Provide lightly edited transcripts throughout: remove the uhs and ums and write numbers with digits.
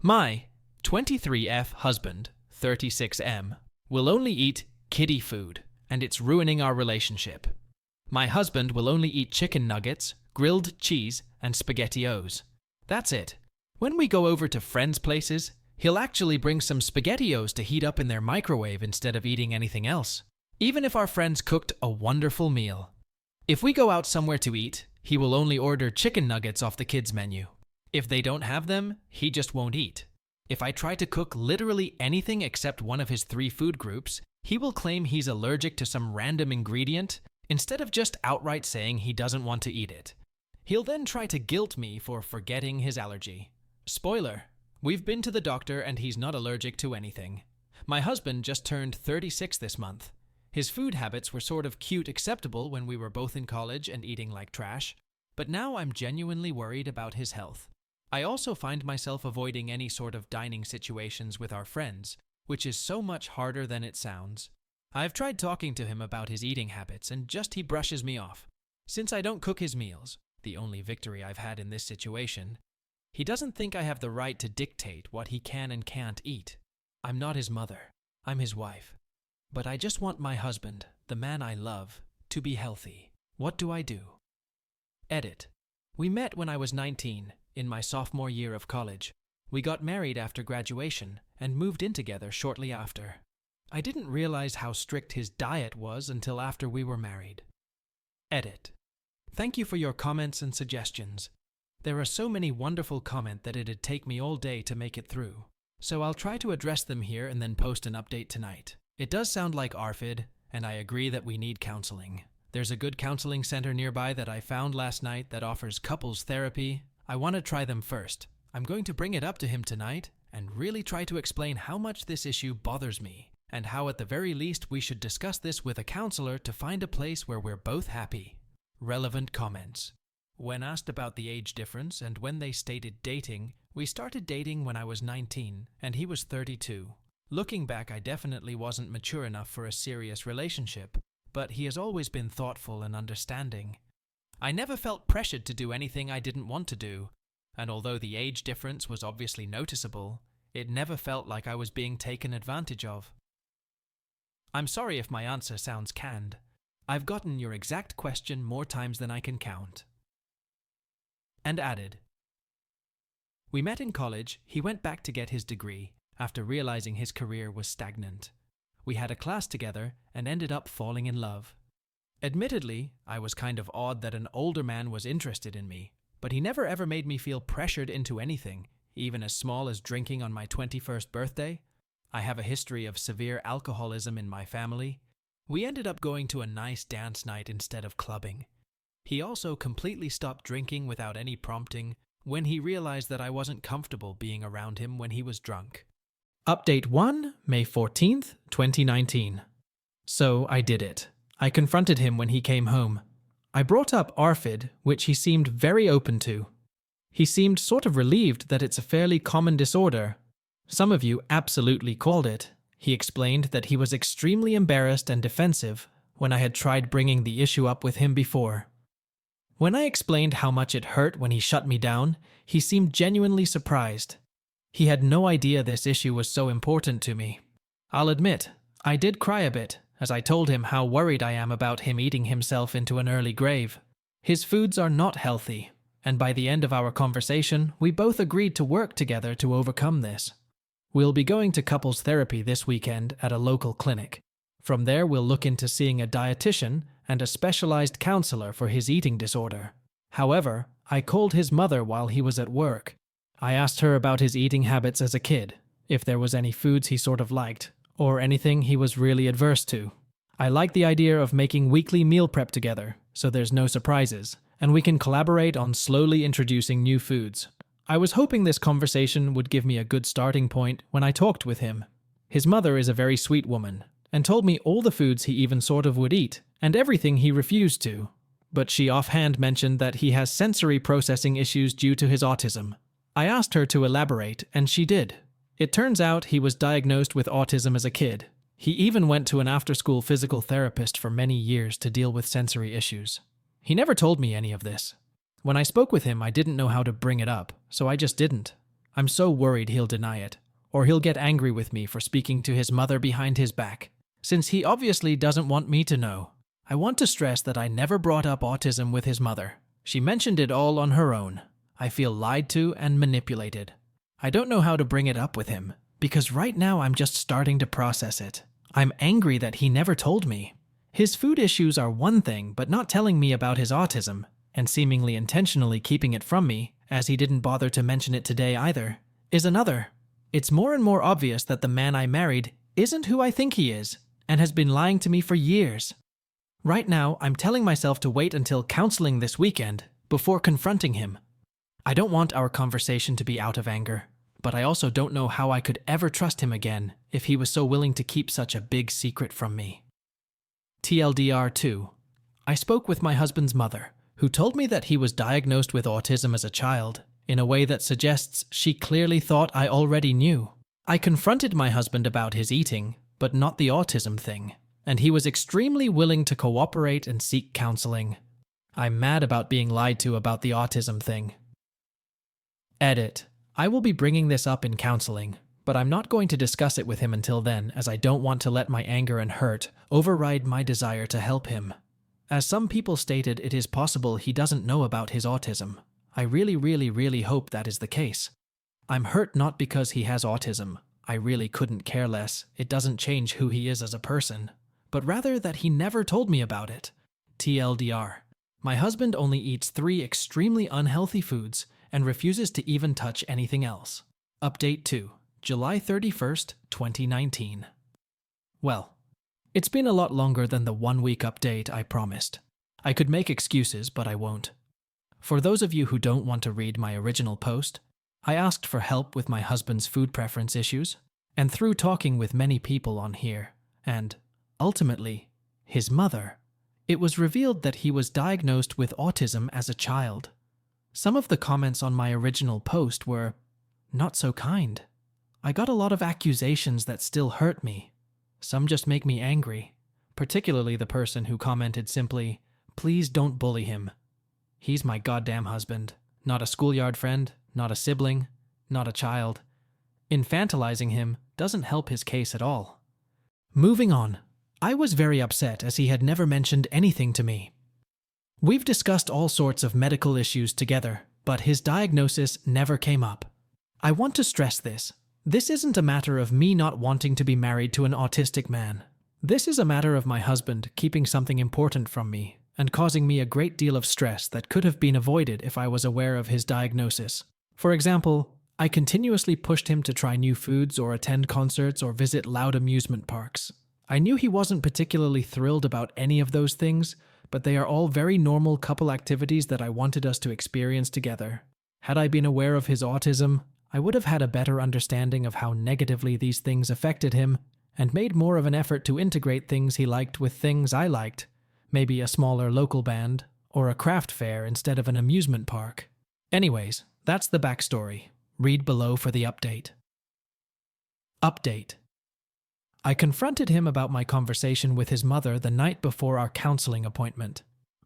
My 23F husband, 36M, will only eat kiddie food, and it's ruining our relationship. My husband will only eat chicken nuggets, grilled cheese, and SpaghettiOs. That's it. When we go over to friends' places, he'll actually bring some SpaghettiOs to heat up in their microwave instead of eating anything else, even if our friends cooked a wonderful meal. If we go out somewhere to eat, he will only order chicken nuggets off the kids' menu. If they don't have them, he just won't eat. If I try to cook literally anything except one of his 3 food groups, he will claim he's allergic to some random ingredient instead of just outright saying he doesn't want to eat it. He'll then try to guilt me for forgetting his allergy. Spoiler, we've been to the doctor and he's not allergic to anything. My husband just turned 36 this month. His food habits were sort of cute acceptable when we were both in college and eating like trash, but now I'm genuinely worried about his health. I also find myself avoiding any sort of dining situations with our friends, which is so much harder than it sounds. I've tried talking to him about his eating habits and he brushes me off. Since I don't cook his meals, the only victory I've had in this situation, he doesn't think I have the right to dictate what he can and can't eat. I'm not his mother, I'm his wife. But I just want my husband, the man I love, to be healthy. What do I do? Edit. We met when I was 19, in my sophomore year of college. We got married after graduation and moved in together shortly after. I didn't realize how strict his diet was until after we were married. Edit. Thank you for your comments and suggestions. There are so many wonderful comments that it'd take me all day to make it through. So I'll try to address them here and then post an update tonight. It does sound like ARFID, and I agree that we need counseling. There's a good counseling center nearby that I found last night that offers couples therapy. I want to try them first. I'm going to bring it up to him tonight and really try to explain how much this issue bothers me and how at the very least we should discuss this with a counselor to find a place where we're both happy. Relevant comments. When asked about the age difference and when they stated dating, we started dating when I was 19 and he was 32. Looking back, I definitely wasn't mature enough for a serious relationship, but he has always been thoughtful and understanding. I never felt pressured to do anything I didn't want to do, and although the age difference was obviously noticeable, it never felt like I was being taken advantage of. I'm sorry if my answer sounds canned. I've gotten your exact question more times than I can count. And added. We met in college. He went back to get his degree after realizing his career was stagnant. We had a class together and ended up falling in love. Admittedly, I was kind of awed that an older man was interested in me, but he never ever made me feel pressured into anything, even as small as drinking on my 21st birthday. I have a history of severe alcoholism in my family. We ended up going to a nice dance night instead of clubbing. He also completely stopped drinking without any prompting when he realized that I wasn't comfortable being around him when he was drunk. Update 1, May 14th, 2019. So I did it. I confronted him when he came home. I brought up ARFID, which he seemed very open to. He seemed sort of relieved that it's a fairly common disorder. Some of you absolutely called it. He explained that he was extremely embarrassed and defensive when I had tried bringing the issue up with him before. When I explained how much it hurt when he shut me down, he seemed genuinely surprised. He had no idea this issue was so important to me. I'll admit, I did cry a bit as I told him how worried I am about him eating himself into an early grave. His foods are not healthy, and by the end of our conversation, we both agreed to work together to overcome this. We'll be going to couples therapy this weekend at a local clinic. From there, we'll look into seeing a dietitian and a specialized counselor for his eating disorder. However, I called his mother while he was at work. I asked her about his eating habits as a kid, if there was any foods he sort of liked, or anything he was really adverse to. I like the idea of making weekly meal prep together, so there's no surprises, and we can collaborate on slowly introducing new foods. I was hoping this conversation would give me a good starting point when I talked with him. His mother is a very sweet woman, and told me all the foods he even sort of would eat, and everything he refused to. But she offhand mentioned that he has sensory processing issues due to his autism. I asked her to elaborate, and she did. It turns out he was diagnosed with autism as a kid. He even went to an after-school physical therapist for many years to deal with sensory issues. He never told me any of this. When I spoke with him, I didn't know how to bring it up, so I just didn't. I'm so worried he'll deny it, or he'll get angry with me for speaking to his mother behind his back, since he obviously doesn't want me to know. I want to stress that I never brought up autism with his mother. She mentioned it all on her own. I feel lied to and manipulated. I don't know how to bring it up with him, because right now I'm just starting to process it. I'm angry that he never told me. His food issues are one thing, but not telling me about his autism, and seemingly intentionally keeping it from me, as he didn't bother to mention it today either, is another. It's more and more obvious that the man I married isn't who I think he is, and has been lying to me for years. Right now, I'm telling myself to wait until counseling this weekend before confronting him. I don't want our conversation to be out of anger, but I also don't know how I could ever trust him again if he was so willing to keep such a big secret from me. TLDR 2. I spoke with my husband's mother, who told me that he was diagnosed with autism as a child, in a way that suggests she clearly thought I already knew. I confronted my husband about his eating, but not the autism thing, and he was extremely willing to cooperate and seek counseling. I'm mad about being lied to about the autism thing. Edit. I will be bringing this up in counseling, but I'm not going to discuss it with him until then, as I don't want to let my anger and hurt override my desire to help him. As some people stated, it is possible he doesn't know about his autism. I really hope that is the case. I'm hurt not because he has autism. I really couldn't care less. It doesn't change who he is as a person, but rather that he never told me about it. TLDR. My husband only eats 3 extremely unhealthy foods and refuses to even touch anything else. Update 2, July 31st, 2019. Well, it's been a lot longer than the 1-week update I promised. I could make excuses, but I won't. For those of you who don't want to read my original post, I asked for help with my husband's food preference issues, and through talking with many people on here, and, ultimately, his mother, it was revealed that he was diagnosed with autism as a child. Some of the comments on my original post were not so kind. I got a lot of accusations that still hurt me. Some just make me angry, particularly the person who commented simply, "Please don't bully him. He's my goddamn husband, not a schoolyard friend, not a sibling, not a child. Infantilizing him doesn't help his case at all." Moving on, I was very upset as he had never mentioned anything to me. We've discussed all sorts of medical issues together, but his diagnosis never came up. I want to stress this. This isn't a matter of me not wanting to be married to an autistic man. This is a matter of my husband keeping something important from me and causing me a great deal of stress that could have been avoided if I was aware of his diagnosis. For example, I continuously pushed him to try new foods or attend concerts or visit loud amusement parks. I knew he wasn't particularly thrilled about any of those things, but they are all very normal couple activities that I wanted us to experience together. Had I been aware of his autism, I would have had a better understanding of how negatively these things affected him, and made more of an effort to integrate things he liked with things I liked, maybe a smaller local band, or a craft fair instead of an amusement park. Anyways, that's the backstory. Read below for the update. Update. I confronted him about my conversation with his mother the night before our counseling appointment.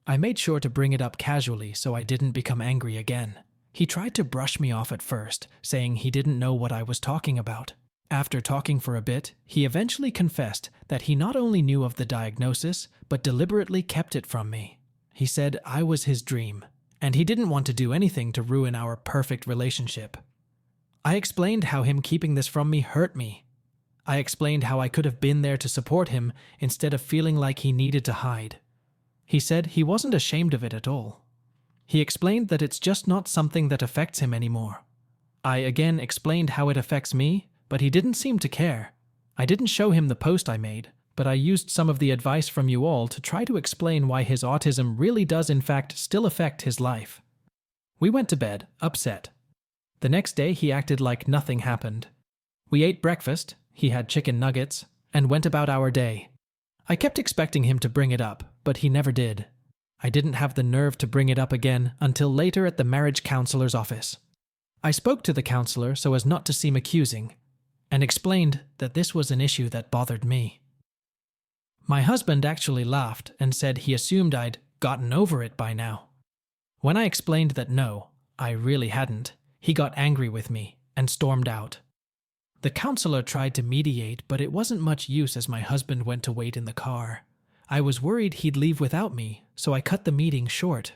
I made sure to bring it up casually so I didn't become angry again. He tried to brush me off at first, saying he didn't know what I was talking about. After talking for a bit, he eventually confessed that he not only knew of the diagnosis, but deliberately kept it from me. He said I was his dream, and he didn't want to do anything to ruin our perfect relationship. I explained how him keeping this from me hurt me. I explained how I could have been there to support him instead of feeling like he needed to hide. He said he wasn't ashamed of it at all. He explained that it's just not something that affects him anymore. I again explained how it affects me, but he didn't seem to care. I didn't show him the post I made, but I used some of the advice from you all to try to explain why his autism really does in fact still affect his life. We went to bed, upset. The next day he acted like nothing happened. We ate breakfast, he had chicken nuggets, and went about our day. I kept expecting him to bring it up, but he never did. I didn't have the nerve to bring it up again until later at the marriage counselor's office. I spoke to the counselor so as not to seem accusing, and explained that this was an issue that bothered me. My husband actually laughed and said he assumed I'd gotten over it by now. When I explained that no, I really hadn't, he got angry with me and stormed out. The counselor tried to mediate, but it wasn't much use as my husband went to wait in the car. I was worried he'd leave without me, so I cut the meeting short.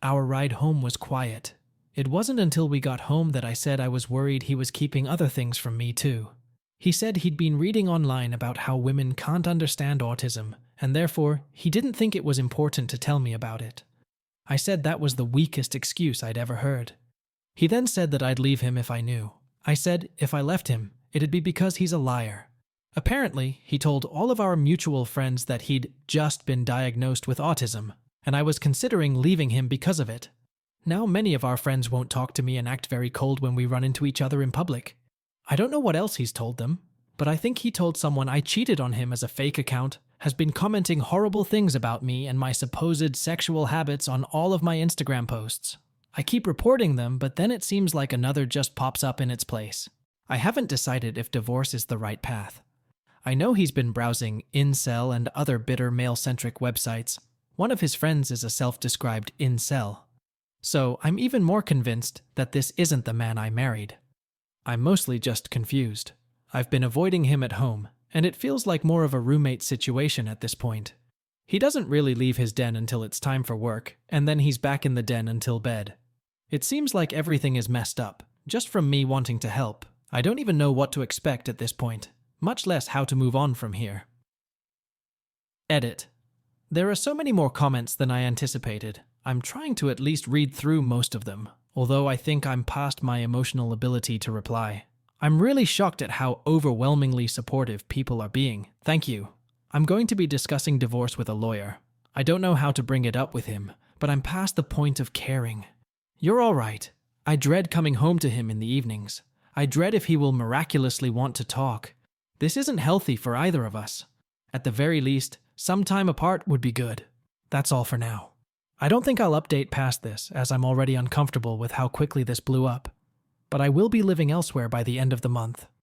Our ride home was quiet. It wasn't until we got home that I said I was worried he was keeping other things from me too. He said he'd been reading online about how women can't understand autism, and therefore he didn't think it was important to tell me about it. I said that was the weakest excuse I'd ever heard. He then said that I'd leave him if I knew. I said if I left him, it'd be because he's a liar. Apparently, he told all of our mutual friends that he'd just been diagnosed with autism, and I was considering leaving him because of it. Now many of our friends won't talk to me and act very cold when we run into each other in public. I don't know what else he's told them, but I think he told someone I cheated on him as a fake account, has been commenting horrible things about me and my supposed sexual habits on all of my Instagram posts. I keep reporting them, but then it seems like another just pops up in its place. I haven't decided if divorce is the right path. I know he's been browsing incel and other bitter male-centric websites. One of his friends is a self-described incel. So I'm even more convinced that this isn't the man I married. I'm mostly just confused. I've been avoiding him at home, and it feels like more of a roommate situation at this point. He doesn't really leave his den until it's time for work, and then he's back in the den until bed. It seems like everything is messed up, just from me wanting to help. I don't even know what to expect at this point, much less how to move on from here. Edit. There are so many more comments than I anticipated. I'm trying to at least read through most of them, although I think I'm past my emotional ability to reply. I'm really shocked at how overwhelmingly supportive people are being. Thank you. I'm going to be discussing divorce with a lawyer. I don't know how to bring it up with him, but I'm past the point of caring. You're all right. I dread coming home to him in the evenings. I dread if he will miraculously want to talk. This isn't healthy for either of us. At the very least, some time apart would be good. That's all for now. I don't think I'll update past this, as I'm already uncomfortable with how quickly this blew up. But I will be living elsewhere by the end of the month.